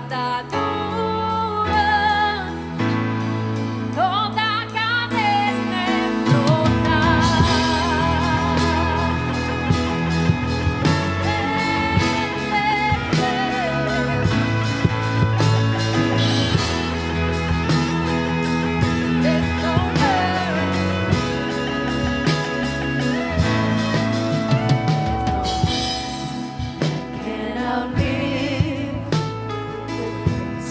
atadura, toda cadena explotar. Can I live with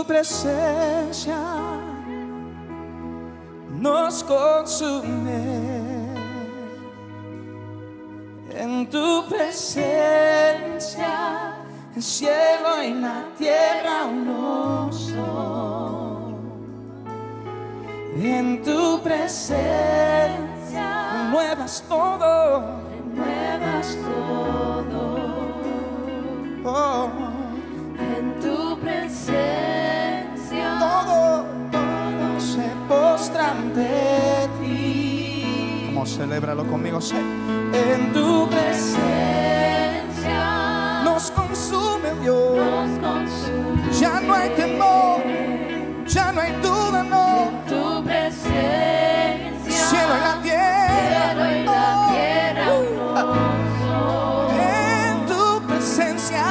tu presencia nos consume. En tu presencia el cielo y la tierra uno son. En tu presencia renuevas todo. Renuevas todo. Oh. En tu presencia Todo se postra ante ti. Como celébralo conmigo, sé. En tu presencia nos consume Dios. nos consume. Ya no hay temor, ya no hay duda, no. En tu presencia Cielo y la tierra, cielo y la tierra uno son. en tu presencia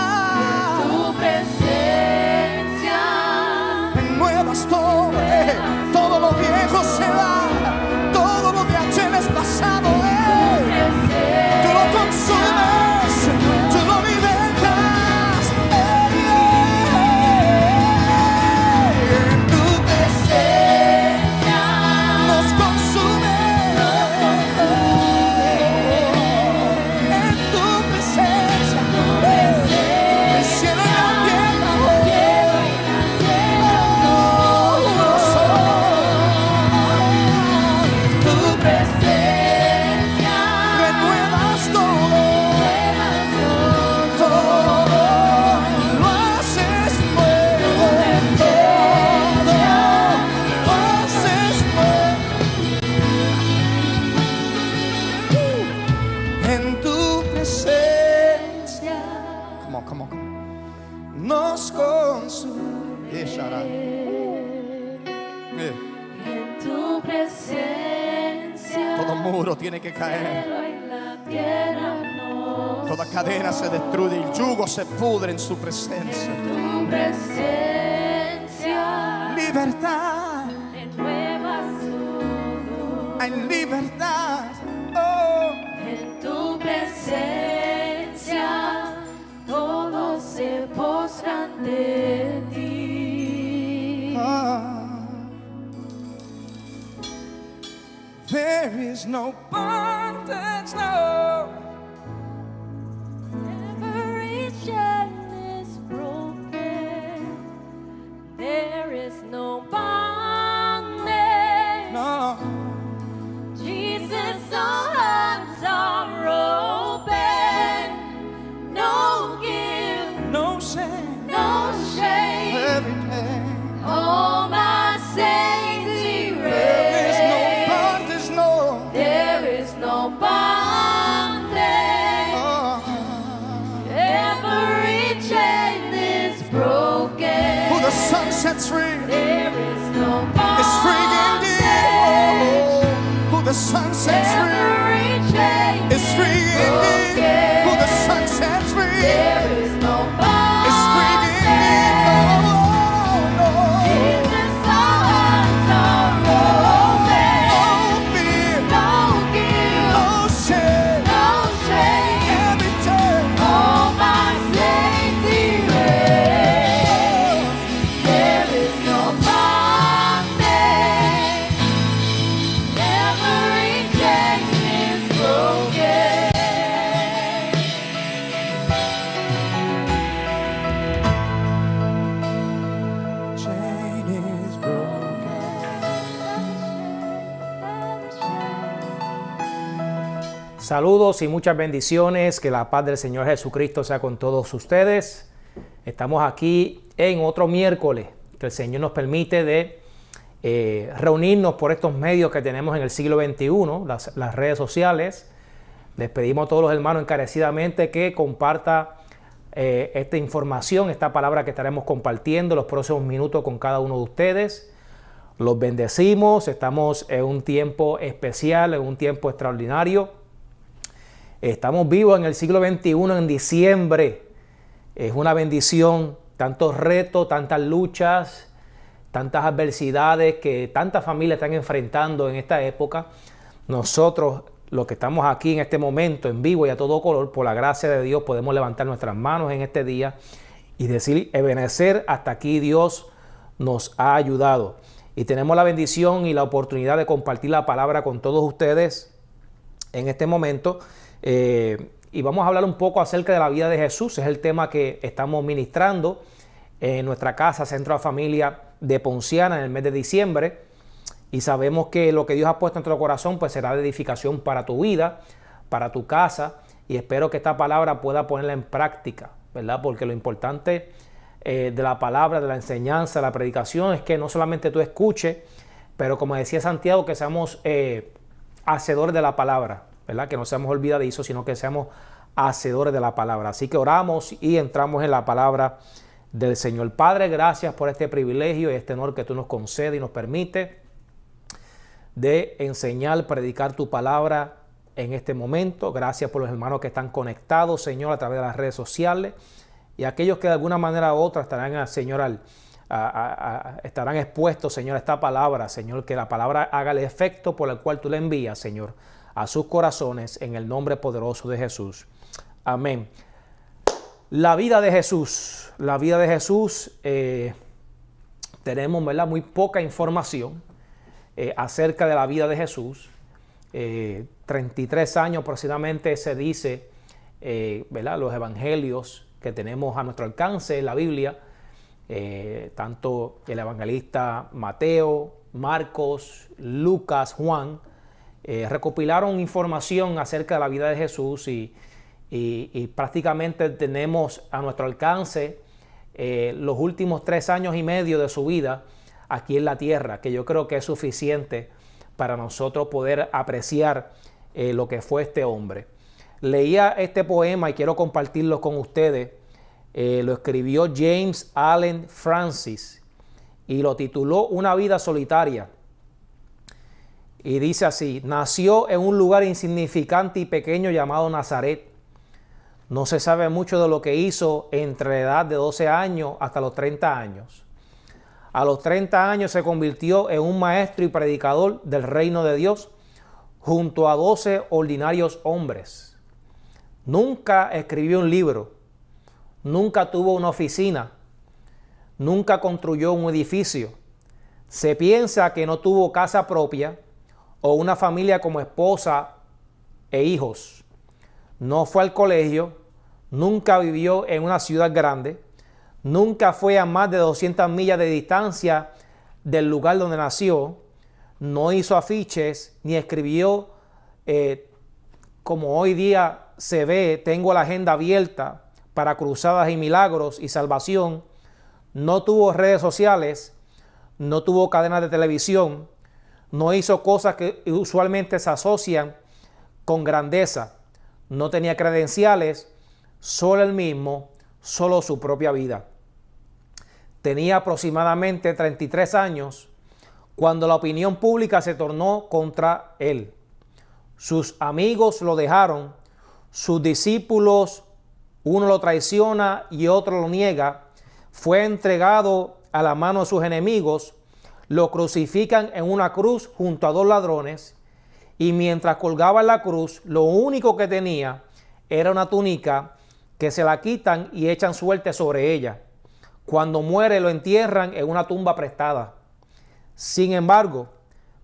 Tu presencia renuevas todo. Todo lo viejo se va, todo lo de ayer es pasado. Tú lo consumes, tú lo libertas. En tu presencia nos consume. En tu presencia, el cielo y la tierra, uno solo. Tu presencia renuevas todo, lo haces nuevo, todo lo haces nuevo. En tu presencia, como, nos consume. en tu presencia Todo muro tiene que caer, cielo y la tierra nos toda cadena se destruye, el yugo se pudre en su presencia. tu presencia Libertad, renuevas todo. hay libertad. Oh. En tu presencia todo se postra ante ti. There is no bondage, no. Every chain is broken. There is no bondage. No, Jesus, our hearts are open. No guilt, no shame. no shame. Every day. All my sins There is no erased. bondage, no. There is no bondage. Oh. Every chain is broken. Who the sun sets free There is no is free indeed. bondage. Oh. Who the sun sets free Every chain is free indeed. broken. Who the sun sets free There is no is free indeed. bondage. Oh, no. Jesus, our hearts are open. No fear, No guilt, no shame. no shame. Every day. All my sins erased. There is no bondage. Every chain is broken. Chain is broken. Saludos y muchas bendiciones, que la paz del Señor Jesucristo sea con todos ustedes. Estamos aquí en otro miércoles que el Señor nos permite de reunirnos por estos medios que tenemos en el siglo XXI, las redes sociales. Les pedimos a todos los hermanos encarecidamente que comparta esta información, esta palabra que estaremos compartiendo los próximos minutos con cada uno de ustedes. Los bendecimos, estamos en un tiempo especial, en un tiempo extraordinario. Estamos vivos en el siglo XXI, en diciembre. Es una bendición, tantos retos, tantas luchas, tantas adversidades que tantas familias están enfrentando en esta época. Nosotros, los que estamos aquí en este momento, en vivo y a todo color, por la gracia de Dios, podemos levantar nuestras manos en este día y decir: Ebenezer, hasta aquí Dios nos ha ayudado. Y tenemos la bendición y la oportunidad de compartir la palabra con todos ustedes en este momento. Y vamos a hablar un poco acerca de la vida de Jesús. Es el tema que estamos ministrando en nuestra casa, Centro de Familia de Ponciana, en el mes de diciembre. Y sabemos que lo que Dios ha puesto en tu corazón pues será de edificación para tu vida, para tu casa. Y espero que esta palabra pueda ponerla en práctica, ¿verdad? Porque lo importante de la palabra, de la enseñanza, de la predicación es que no solamente tú escuches, pero como decía Santiago, que seamos hacedores de la palabra, ¿verdad? Que no seamos olvidadizos, sino que seamos hacedores de la palabra. Así que oramos y entramos en la palabra del Señor. Padre, gracias por este privilegio y este honor que tú nos concedes y nos permite de enseñar, predicar tu palabra en este momento. Gracias por los hermanos que están conectados, Señor, a través de las redes sociales y aquellos que de alguna manera u otra estarán, Señor, estarán expuestos, Señor, a esta palabra, Señor, que la palabra haga el efecto por el cual tú la envías, Señor, a sus corazones en el nombre poderoso de Jesús. Amén. La vida de Jesús. La vida de Jesús, tenemos, ¿verdad?, muy poca información acerca de la vida de Jesús. 33 años aproximadamente se dice, ¿verdad?, los evangelios que tenemos a nuestro alcance en la Biblia, tanto el evangelista Mateo, Marcos, Lucas, Juan, recopilaron información acerca de la vida de Jesús y prácticamente tenemos a nuestro alcance los últimos 3 años y medio de su vida aquí en la tierra, que yo creo que es suficiente para nosotros poder apreciar lo que fue este hombre. Leía este poema y quiero compartirlo con ustedes. Lo escribió James Allen Francis y lo tituló Una vida solitaria. Y dice así: nació en un lugar insignificante y pequeño llamado Nazaret. No se sabe mucho de lo que hizo entre la edad de 12 años hasta los 30 años. A los 30 años se convirtió en un maestro y predicador del reino de Dios junto a 12 ordinarios hombres. Nunca escribió un libro, nunca tuvo una oficina, nunca construyó un edificio. Se piensa que no tuvo casa propia o una familia como esposa e hijos. No fue al colegio, nunca vivió en una ciudad grande, nunca fue a más de 200 millas de distancia del lugar donde nació, no hizo afiches ni escribió como hoy día se ve, tengo la agenda abierta para cruzadas y milagros y salvación. No tuvo redes sociales, no tuvo cadenas de televisión, no hizo cosas que usualmente se asocian con grandeza, no tenía credenciales, solo él mismo, solo su propia vida. Tenía aproximadamente 33 años cuando la opinión pública se tornó contra él. Sus amigos lo dejaron, sus discípulos, uno lo traiciona y otro lo niega, fue entregado a la mano de sus enemigos, lo crucifican en una cruz junto a 2 ladrones y mientras colgaba en la cruz, lo único que tenía era una túnica que se la quitan y echan suerte sobre ella. Cuando muere lo entierran en una tumba prestada. Sin embargo,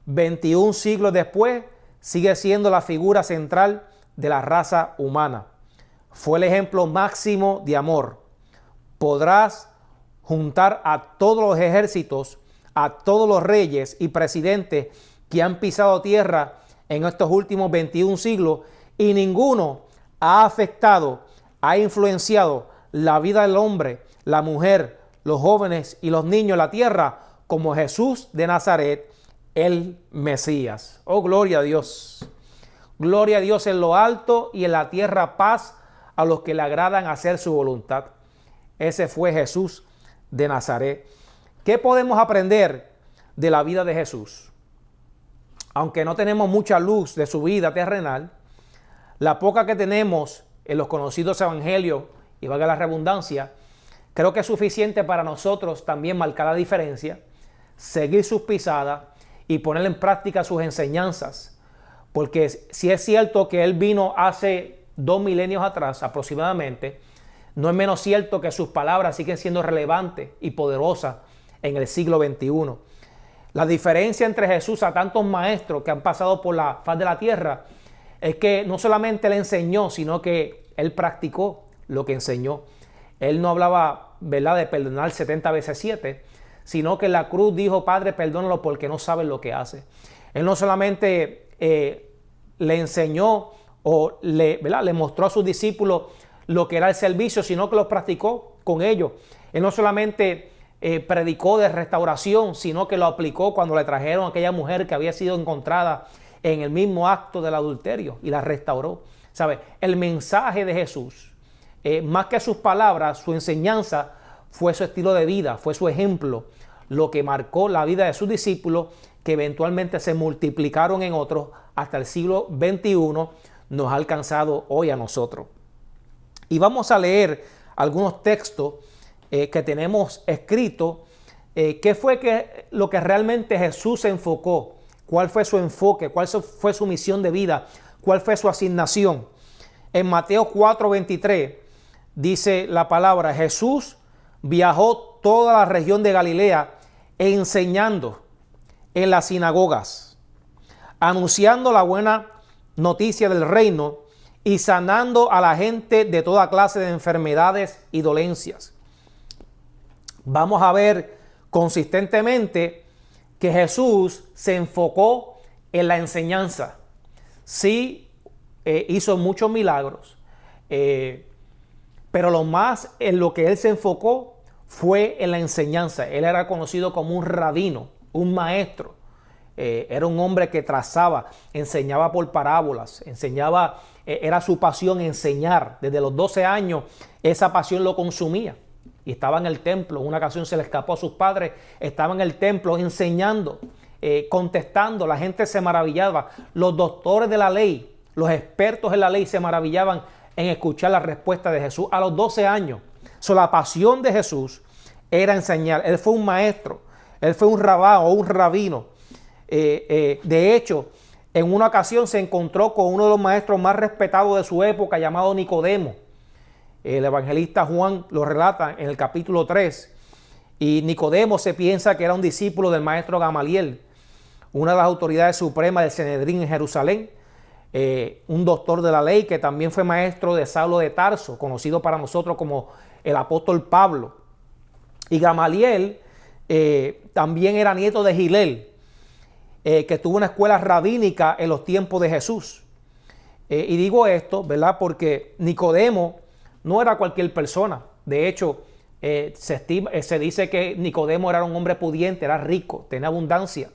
21 siglos después, sigue siendo la figura central de la raza humana. Fue el ejemplo máximo de amor. Podrás juntar a todos los ejércitos, a todos los reyes y presidentes que han pisado tierra en estos últimos 21 siglos y ninguno ha afectado, ha influenciado la vida del hombre, la mujer, los jóvenes y los niños en la tierra como Jesús de Nazaret, el Mesías. Oh, gloria a Dios. Gloria a Dios en lo alto y en la tierra paz a los que le agradan hacer su voluntad. Ese fue Jesús de Nazaret. ¿Qué podemos aprender de la vida de Jesús? Aunque no tenemos mucha luz de su vida terrenal, la poca que tenemos en los conocidos evangelios, y valga la redundancia, creo que es suficiente para nosotros también marcar la diferencia, seguir sus pisadas y poner en práctica sus enseñanzas. Porque si es cierto que Él vino hace 2 milenios atrás aproximadamente, no es menos cierto que sus palabras siguen siendo relevantes y poderosas en el siglo XXI. La diferencia entre Jesús a tantos maestros que han pasado por la faz de la tierra es que no solamente Él enseñó, sino que Él practicó lo que enseñó. Él no hablaba, ¿verdad?, de perdonar 70 veces 7, sino que en la cruz dijo: Padre, perdónalo porque no saben lo que hace. Él no solamente le enseñó o le mostró a sus discípulos lo que era el servicio, sino que lo practicó con ellos. Él no solamente predicó de restauración, sino que lo aplicó cuando le trajeron a aquella mujer que había sido encontrada en el mismo acto del adulterio y la restauró. ¿Sabe? El mensaje de Jesús, más que sus palabras, su enseñanza fue su estilo de vida, fue su ejemplo, lo que marcó la vida de sus discípulos, que eventualmente se multiplicaron en otros hasta el siglo XXI, nos ha alcanzado hoy a nosotros. Y vamos a leer algunos textos que tenemos escritos. ¿Qué fue lo que realmente Jesús se enfocó? ¿Cuál fue su enfoque? ¿Cuál fue su misión de vida? ¿Cuál fue su asignación? En Mateo 4:23 dice la palabra: Jesús viajó toda la región de Galilea enseñando en las sinagogas, anunciando la buena noticia del reino y sanando a la gente de toda clase de enfermedades y dolencias. Vamos a ver consistentemente que Jesús se enfocó en la enseñanza. Sí, hizo muchos milagros, pero lo más en lo que él se enfocó fue en la enseñanza. Él era conocido como un rabino, un maestro. Era un hombre que trazaba, enseñaba por parábolas, enseñaba, era su pasión enseñar. Desde los 12 años esa pasión lo consumía. Y estaba en el templo, una ocasión se le escapó a sus padres, estaba en el templo enseñando, contestando, la gente se maravillaba. Los doctores de la ley, los expertos en la ley se maravillaban en escuchar la respuesta de Jesús a los 12 años. La pasión de Jesús era enseñar. Él fue un maestro, él fue un rabá o un rabino. De hecho, en una ocasión se encontró con uno de los maestros más respetados de su época, llamado Nicodemo. El evangelista Juan lo relata en el capítulo 3. Y Nicodemo se piensa que era un discípulo del maestro Gamaliel, una de las autoridades supremas del Sanedrín en Jerusalén, un doctor de la ley que también fue maestro de Saulo de Tarso, conocido para nosotros como el apóstol Pablo. Y Gamaliel también era nieto de Gilel, que tuvo una escuela rabínica en los tiempos de Jesús. Y digo esto, ¿verdad?, porque Nicodemo no era cualquier persona. De hecho, se dice que Nicodemo era un hombre pudiente, era rico, tenía abundancia.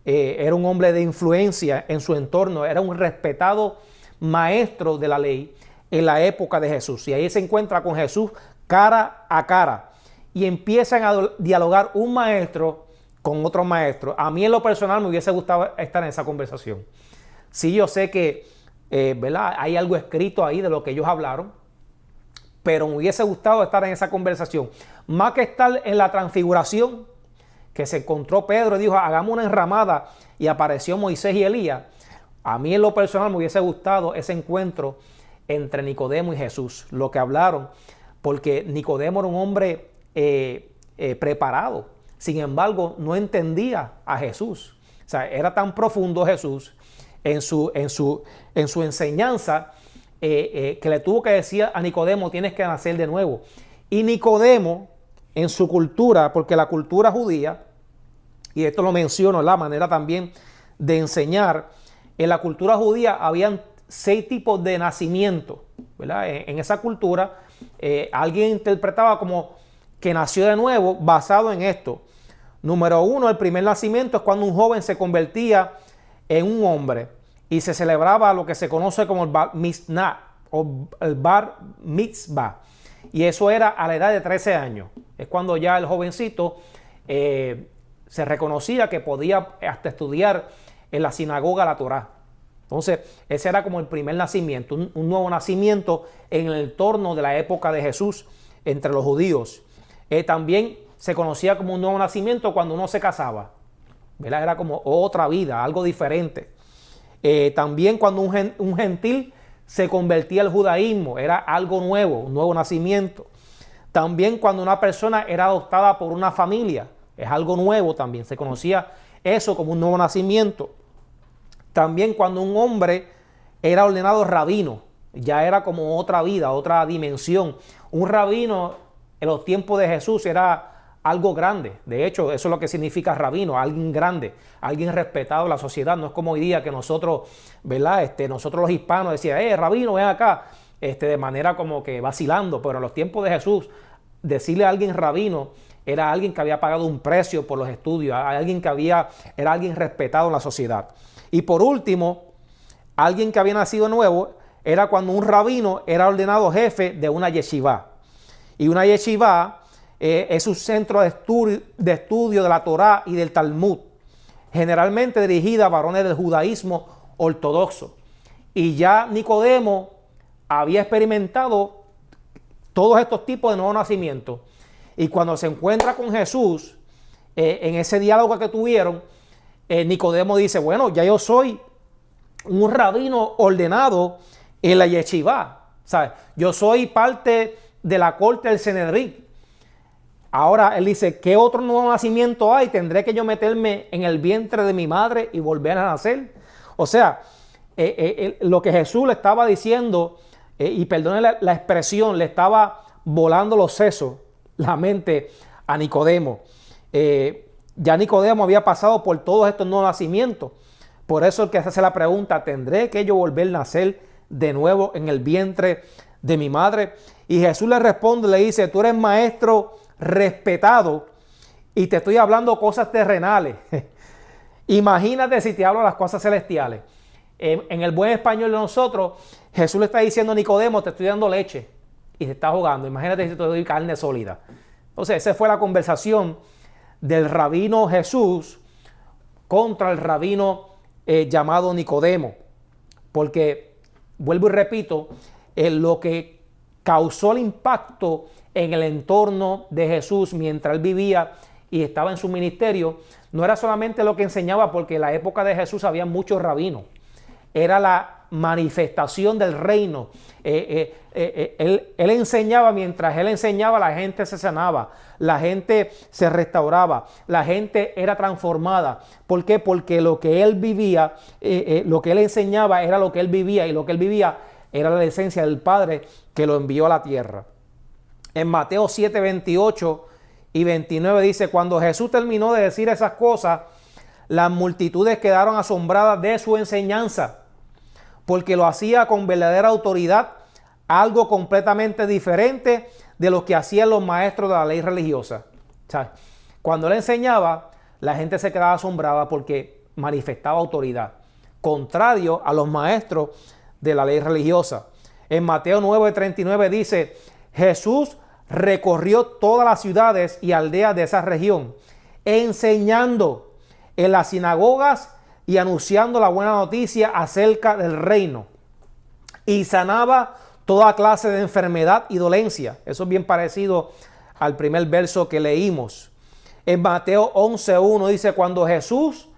Era un hombre de influencia en su entorno, era un respetado maestro de la ley en la época de Jesús. Y ahí se encuentra con Jesús cara a cara y empiezan a dialogar un maestro con otro maestro. A mí en lo personal me hubiese gustado estar en esa conversación. Sí, yo sé que ¿verdad?, hay algo escrito ahí de lo que ellos hablaron, pero me hubiese gustado estar en esa conversación. Más que estar en la transfiguración, que se encontró Pedro y dijo: hagamos una enramada, y apareció Moisés y Elías. A mí en lo personal me hubiese gustado ese encuentro entre Nicodemo y Jesús, lo que hablaron, porque Nicodemo era un hombre preparado. Sin embargo, no entendía a Jesús. O sea, era tan profundo Jesús en su enseñanza que le tuvo que decir a Nicodemo: tienes que nacer de nuevo. Y Nicodemo, en su cultura, porque la cultura judía, y esto lo menciono, la manera también de enseñar, en la cultura judía habían 6 tipos de nacimiento, ¿verdad? En esa cultura alguien interpretaba como que nació de nuevo basado en esto. Número 1, el primer nacimiento es cuando un joven se convertía en un hombre y se celebraba lo que se conoce como el Bar Mitzvah o el Bar Mitzvah. Y eso era a la edad de 13 años. Es cuando ya el jovencito se reconocía que podía hasta estudiar en la sinagoga la Torá. Entonces, ese era como el primer nacimiento, un nuevo nacimiento en el entorno de la época de Jesús entre los judíos. También se conocía como un nuevo nacimiento cuando uno se casaba, ¿verdad? Era como otra vida, algo diferente. También cuando un gentil se convertía al judaísmo, era algo nuevo, un nuevo nacimiento. También cuando una persona era adoptada por una familia, es algo nuevo también. Se conocía eso como un nuevo nacimiento. También cuando un hombre era ordenado rabino, ya era como otra vida, otra dimensión. Un rabino en los tiempos de Jesús era algo grande. De hecho, eso es lo que significa rabino, alguien grande, alguien respetado en la sociedad. No es como hoy día que nosotros, ¿verdad? Nosotros los hispanos decían, rabino, ven acá, de manera como que vacilando. Pero en los tiempos de Jesús, decirle a alguien rabino era alguien que había pagado un precio por los estudios, alguien que era alguien respetado en la sociedad. Y por último, alguien que había nacido nuevo era cuando un rabino era ordenado jefe de una yeshivá. Y una yeshivá es un centro de estudio de la Torá y del Talmud, generalmente dirigida a varones del judaísmo ortodoxo. Y ya Nicodemo había experimentado todos estos tipos de nuevo nacimiento. Y cuando se encuentra con Jesús, en ese diálogo que tuvieron, Nicodemo dice, bueno, ya yo soy un rabino ordenado en la yeshivá. ¿Sabes? Yo soy parte de la corte del Sanedrín. Ahora él dice, ¿qué otro nuevo nacimiento hay? ¿Tendré que yo meterme en el vientre de mi madre y volver a nacer? O sea, lo que Jesús le estaba diciendo, y perdone la expresión, le estaba volando los sesos, la mente a Nicodemo. Ya Nicodemo había pasado por todos estos nuevos nacimientos. Por eso el que se hace la pregunta, ¿tendré que yo volver a nacer de nuevo en el vientre de mi madre? Y Jesús le responde, le dice, tú eres maestro respetado y te estoy hablando cosas terrenales. Imagínate si te hablo las cosas celestiales. En el buen español de nosotros, Jesús le está diciendo a Nicodemo, te estoy dando leche y te está jugando. Imagínate si te doy carne sólida. Entonces, esa fue la conversación del rabino Jesús contra el rabino llamado Nicodemo. Porque, vuelvo y repito, lo que causó el impacto en el entorno de Jesús mientras él vivía y estaba en su ministerio, no era solamente lo que enseñaba, porque en la época de Jesús había muchos rabinos. Era la manifestación del reino. Él enseñaba, mientras él enseñaba, la gente se sanaba, la gente se restauraba, la gente era transformada. ¿Por qué? Porque lo que él vivía, lo que él enseñaba era lo que él vivía, y lo que él vivía era la esencia del Padre que lo envió a la tierra. En Mateo 7, 28 y 29 dice, cuando Jesús terminó de decir esas cosas, las multitudes quedaron asombradas de su enseñanza, porque lo hacía con verdadera autoridad, algo completamente diferente de lo que hacían los maestros de la ley religiosa. O sea, cuando él enseñaba, la gente se quedaba asombrada porque manifestaba autoridad, contrario a los maestros de la ley religiosa. En Mateo 9, 39 dice, Jesús recorrió todas las ciudades y aldeas de esa región, enseñando en las sinagogas y anunciando la buena noticia acerca del reino. Y sanaba toda clase de enfermedad y dolencia. Eso es bien parecido al primer verso que leímos. En Mateo 11:1 dice, cuando Jesús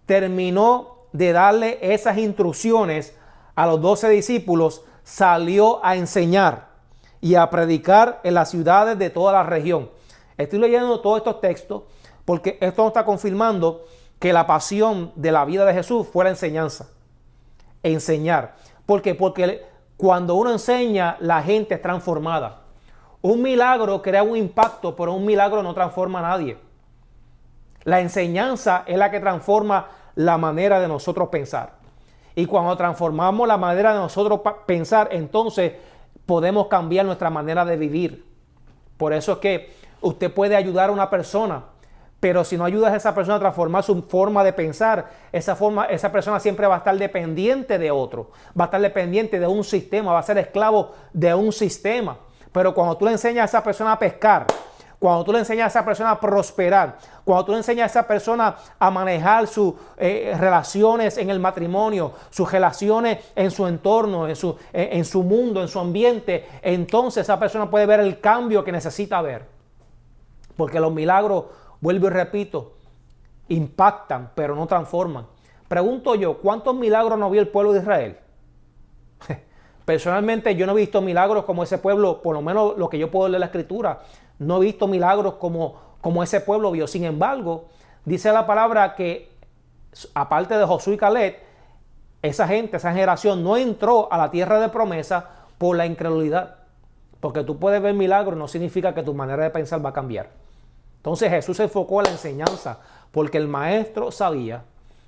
terminó de darle esas instrucciones a los 12 discípulos, salió a enseñar y a predicar en las ciudades de toda la región. Estoy leyendo todos estos textos porque esto nos está confirmando que la pasión de la vida de Jesús fue la enseñanza. Enseñar. ¿Por qué? Porque cuando uno enseña, la gente es transformada. Un milagro crea un impacto, pero un milagro no transforma a nadie. La enseñanza es la que transforma la manera de nosotros pensar. Y cuando transformamos la manera de nosotros pensar, entonces podemos cambiar nuestra manera de vivir. Por eso es que usted puede ayudar a una persona, pero si no ayudas a esa persona a transformar su forma de pensar, esa persona siempre va a estar dependiente de otro, va a estar dependiente de un sistema, va a ser esclavo de un sistema. Pero cuando tú le enseñas a esa persona a pescar, cuando tú le enseñas a esa persona a prosperar, cuando tú le enseñas a esa persona a manejar sus relaciones en el matrimonio, sus relaciones en su entorno, en su mundo, en su ambiente, entonces esa persona puede ver el cambio que necesita ver. Porque los milagros, vuelvo y repito, impactan, pero no transforman. Pregunto yo, ¿cuántos milagros no vio el pueblo de Israel? Personalmente yo no he visto milagros como ese pueblo, por lo menos lo que yo puedo leer en la Escritura. No he visto milagros como como ese pueblo vio. Sin embargo, dice la palabra que aparte de Josué y Caleb, esa gente, esa generación no entró a la tierra de promesa por la incredulidad. Porque tú puedes ver milagros, no significa que tu manera de pensar va a cambiar. Entonces Jesús se enfocó en la enseñanza, porque el maestro sabía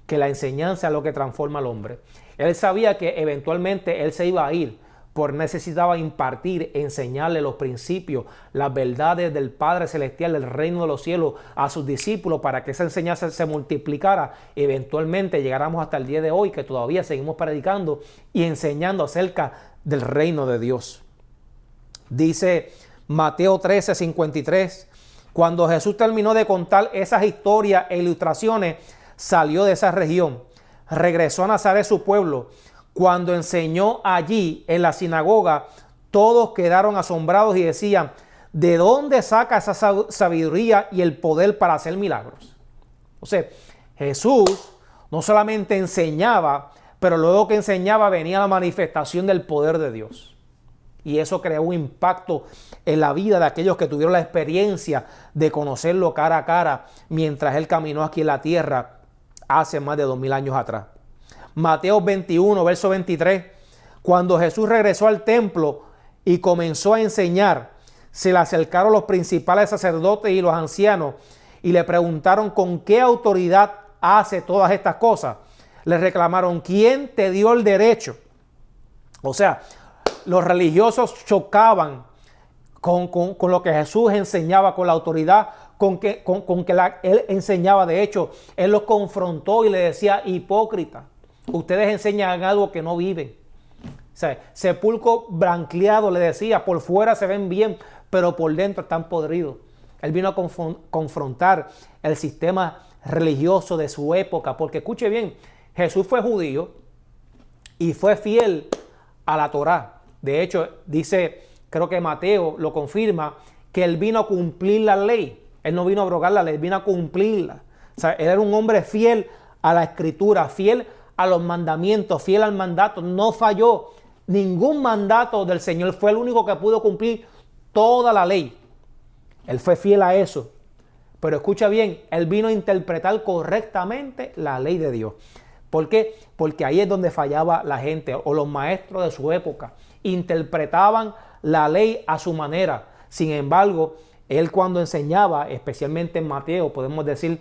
que la enseñanza es lo que transforma al hombre. Él sabía que eventualmente él se iba a ir, por necesitaba impartir, enseñarle los principios, las verdades del Padre Celestial, del reino de los cielos a sus discípulos, para que esa enseñanza se multiplicara. Eventualmente llegáramos hasta el día de hoy, que todavía seguimos predicando y enseñando acerca del reino de Dios. Dice Mateo 13:53, cuando Jesús terminó de contar esas historias e ilustraciones, salió de esa región, regresó a Nazaret, su pueblo. Cuando enseñó allí en la sinagoga, todos quedaron asombrados y decían, ¿de dónde saca esa sabiduría y el poder para hacer milagros? O sea, Jesús no solamente enseñaba, pero luego que enseñaba venía la manifestación del poder de Dios. Y eso creó un impacto en la vida de aquellos que tuvieron la experiencia de conocerlo cara a cara mientras él caminó aquí en la tierra hace más de 2000 años atrás. Mateo 21, verso 23. Cuando Jesús regresó al templo y comenzó a enseñar, se le acercaron los principales sacerdotes y los ancianos y le preguntaron con qué autoridad hace todas estas cosas. Le reclamaron, ¿quién te dio el derecho? O sea, los religiosos chocaban con lo que Jesús enseñaba, con la autoridad con que él enseñaba. De hecho, él los confrontó y le decía, hipócrita, ustedes enseñan algo que no viven. O sea, sepulcro blanqueado, le decía, por fuera se ven bien, pero por dentro están podridos. Él vino a confrontar el sistema religioso de su época, porque escuche bien, Jesús fue judío y fue fiel a la Torá. De hecho, dice, creo que Mateo lo confirma, que él vino a cumplir la ley. Él no vino a abrogar la ley, vino a cumplirla. O sea, él era un hombre fiel a la escritura, fiel a los mandamientos, fiel al mandato. No falló ningún mandato del Señor. Fue el único que pudo cumplir toda la ley. Él fue fiel a eso. Pero escucha bien, él vino a interpretar correctamente la ley de Dios. ¿Por qué? Porque ahí es donde fallaba la gente o los maestros de su época. Interpretaban la ley a su manera. Sin embargo, él cuando enseñaba, especialmente en Mateo, podemos decir,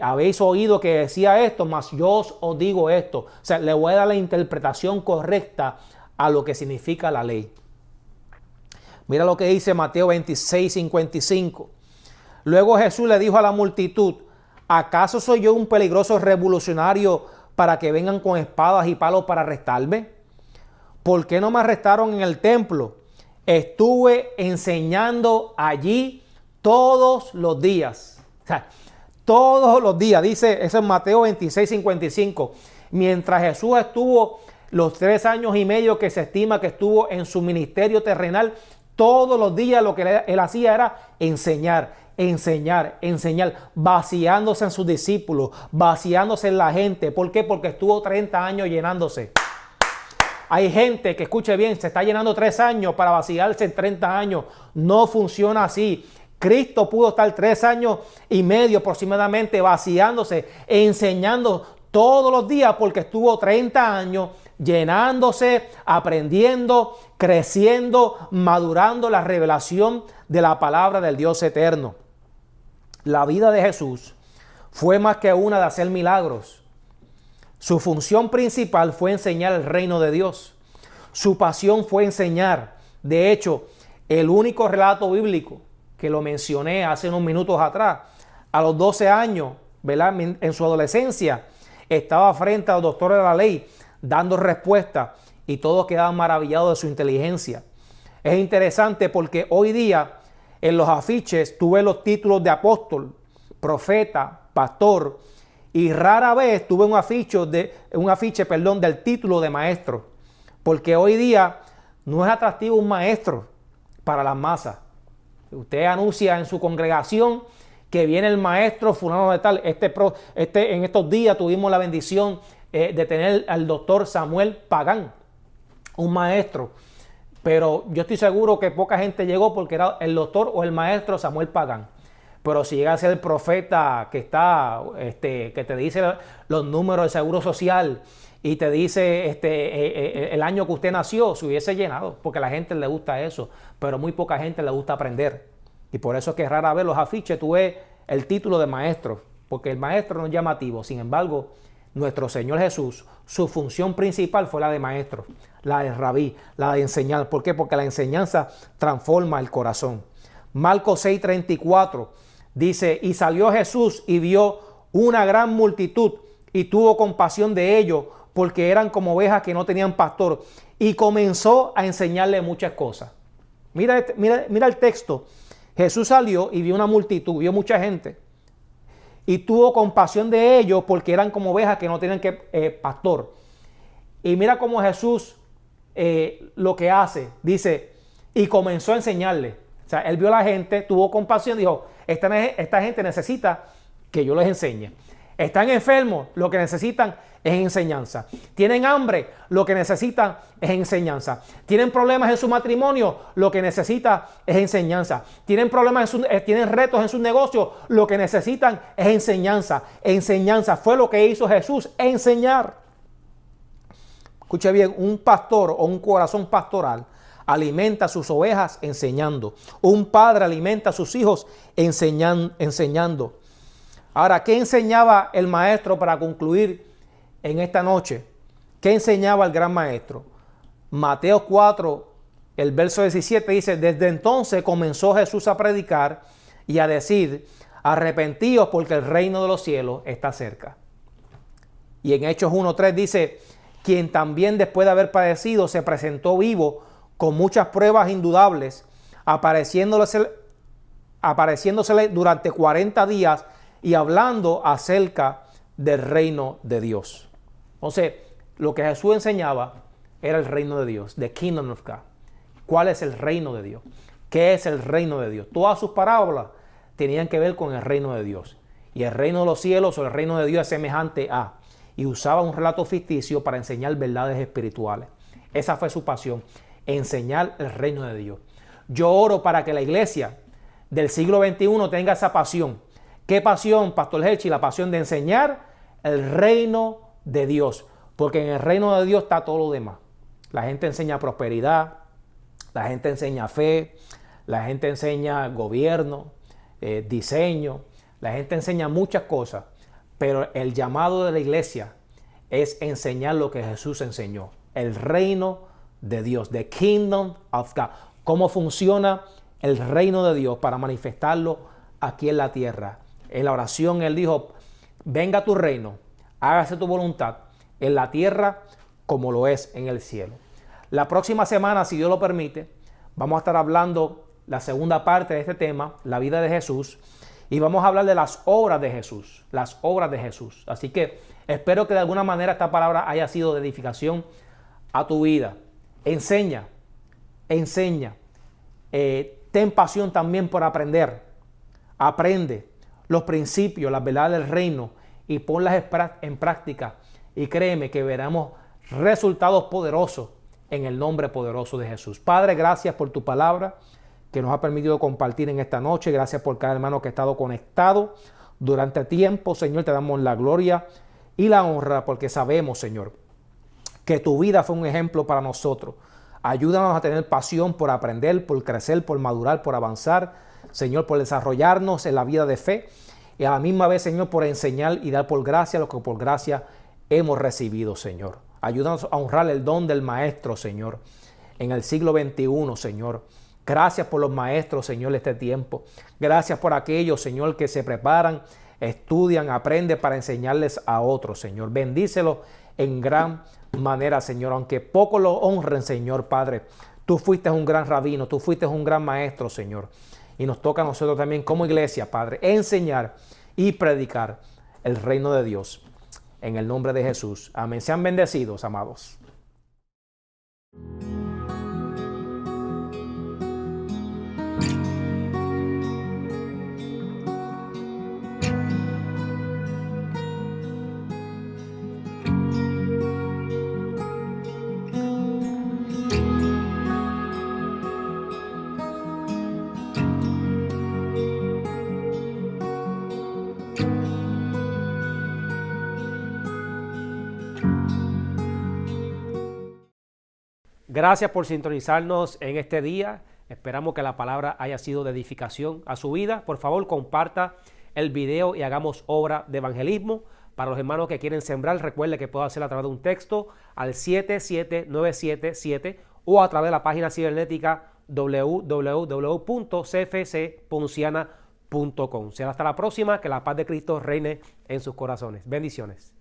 habéis oído que decía esto, mas yo os digo esto. O sea, le voy a dar la interpretación correcta a lo que significa la ley. Mira lo que dice Mateo 26:55. Luego Jesús le dijo a la multitud, ¿acaso soy yo un peligroso revolucionario para que vengan con espadas y palos para arrestarme? ¿Por qué no me arrestaron en el templo? Estuve enseñando allí todos los días. O sea, todos los días, dice eso en Mateo 26:55. Mientras Jesús estuvo los 3 años y medio que se estima que estuvo en su ministerio terrenal, todos los días lo que él hacía era enseñar, vaciándose en sus discípulos, vaciándose en la gente. ¿Por qué? Porque estuvo 30 años llenándose. Hay gente que, escuche bien, se está llenando 3 años para vaciarse en 30 años. No funciona así. Cristo pudo estar 3 años y medio aproximadamente vaciándose, enseñando todos los días porque estuvo 30 años llenándose, aprendiendo, creciendo, madurando la revelación de la palabra del Dios eterno. La vida de Jesús fue más que una de hacer milagros. Su función principal fue enseñar el reino de Dios. Su pasión fue enseñar. De hecho, el único relato bíblico que lo mencioné hace unos minutos atrás, a los 12 años, ¿verdad? En su adolescencia, estaba frente a los doctores de la ley, dando respuesta, y todos quedaban maravillados de su inteligencia. Es interesante porque hoy día en los afiches tú ves los títulos de apóstol, profeta, pastor, y rara vez tuve un afiche del título de maestro, porque hoy día no es atractivo un maestro para las masas. Usted anuncia en su congregación que viene el maestro fulano de tal. En estos días tuvimos la bendición de tener al doctor Samuel Pagán, un maestro, pero yo estoy seguro que poca gente llegó porque era el doctor o el maestro Samuel Pagán. Pero si llega a ser el profeta que está, que te dice los números del seguro social y te dice el año que usted nació, se hubiese llenado, porque a la gente le gusta eso, pero muy poca gente le gusta aprender. Y por eso es que rara vez los afiches tú ves el título de maestro, porque el maestro no es llamativo. Sin embargo, nuestro Señor Jesús, su función principal fue la de maestro, la de rabí, la de enseñar. ¿Por qué? Porque la enseñanza transforma el corazón. Marcos 6:34 dice, y salió Jesús y vio una gran multitud y tuvo compasión de ellos, porque eran como ovejas que no tenían pastor, y comenzó a enseñarle muchas cosas. Mira el texto. Jesús salió y vio una multitud, vio mucha gente, y tuvo compasión de ellos porque eran como ovejas que no tenían pastor. Y mira cómo Jesús lo que hace, dice, y comenzó a enseñarle. O sea, él vio a la gente, tuvo compasión, dijo, esta gente necesita que yo les enseñe. Están enfermos, lo que necesitan es enseñanza. Tienen hambre, lo que necesitan es enseñanza. Tienen problemas en su matrimonio, lo que necesitan es enseñanza. Tienen problemas, tienen retos en sus negocios, lo que necesitan es enseñanza. Enseñanza fue lo que hizo Jesús, enseñar. Escuche bien, un pastor o un corazón pastoral alimenta a sus ovejas enseñando. Un padre alimenta a sus hijos enseñando. Ahora, ¿qué enseñaba el maestro para concluir en esta noche? ¿Qué enseñaba el gran maestro? Mateo 4, el verso 17 dice, desde entonces comenzó Jesús a predicar y a decir, arrepentíos porque el reino de los cielos está cerca. Y en Hechos 1:3 dice, quien también después de haber padecido se presentó vivo con muchas pruebas indudables, apareciéndosele durante 40 días y hablando acerca del reino de Dios. Entonces, lo que Jesús enseñaba era el reino de Dios, the kingdom of God. ¿Cuál es el reino de Dios? ¿Qué es el reino de Dios? Todas sus parábolas tenían que ver con el reino de Dios. Y el reino de los cielos o el reino de Dios es semejante a. Y usaba un relato ficticio para enseñar verdades espirituales. Esa fue su pasión, enseñar el reino de Dios. Yo oro para que la iglesia del siglo XXI tenga esa pasión. ¿Qué pasión, Pastor Herchi? La pasión de enseñar el reino de Dios. Porque en el reino de Dios está todo lo demás. La gente enseña prosperidad, la gente enseña fe, la gente enseña gobierno, diseño, la gente enseña muchas cosas. Pero el llamado de la iglesia es enseñar lo que Jesús enseñó. El reino de Dios, the kingdom of God. Cómo funciona el reino de Dios para manifestarlo aquí en la tierra. En la oración él dijo, venga tu reino, hágase tu voluntad en la tierra como lo es en el cielo. La próxima semana, si Dios lo permite, vamos a estar hablando la segunda parte de este tema, la vida de Jesús, y vamos a hablar de las obras de Jesús, las obras de Jesús. Así que espero que de alguna manera esta palabra haya sido de edificación a tu vida. Enseña, ten pasión también por aprender. Aprende los principios, las verdades del reino y ponlas en práctica. Y créeme que veremos resultados poderosos en el nombre poderoso de Jesús. Padre, gracias por tu palabra que nos ha permitido compartir en esta noche. Gracias por cada hermano que ha estado conectado durante tiempo. Señor, te damos la gloria y la honra porque sabemos, Señor, que tu vida fue un ejemplo para nosotros. Ayúdanos a tener pasión por aprender, por crecer, por madurar, por avanzar. Señor, por desarrollarnos en la vida de fe y a la misma vez, Señor, por enseñar y dar por gracia lo que por gracia hemos recibido, Señor. Ayúdanos a honrar el don del maestro, Señor, en el siglo XXI, Señor. Gracias por los maestros, Señor, de este tiempo. Gracias por aquellos, Señor, que se preparan, estudian, aprenden para enseñarles a otros, Señor. Bendícelos en gran manera, Señor, aunque poco lo honren, Señor Padre. Tú fuiste un gran rabino, tú fuiste un gran maestro, Señor. Y nos toca a nosotros también como iglesia, Padre, enseñar y predicar el reino de Dios. En el nombre de Jesús. Amén. Sean bendecidos, amados. Gracias por sintonizarnos en este día. Esperamos que la palabra haya sido de edificación a su vida. Por favor, comparta el video y hagamos obra de evangelismo. Para los hermanos que quieren sembrar, recuerde que puede hacerlo a través de un texto al 77977 o a través de la página cibernética www.cfcponciana.com. Será hasta la próxima. Que la paz de Cristo reine en sus corazones. Bendiciones.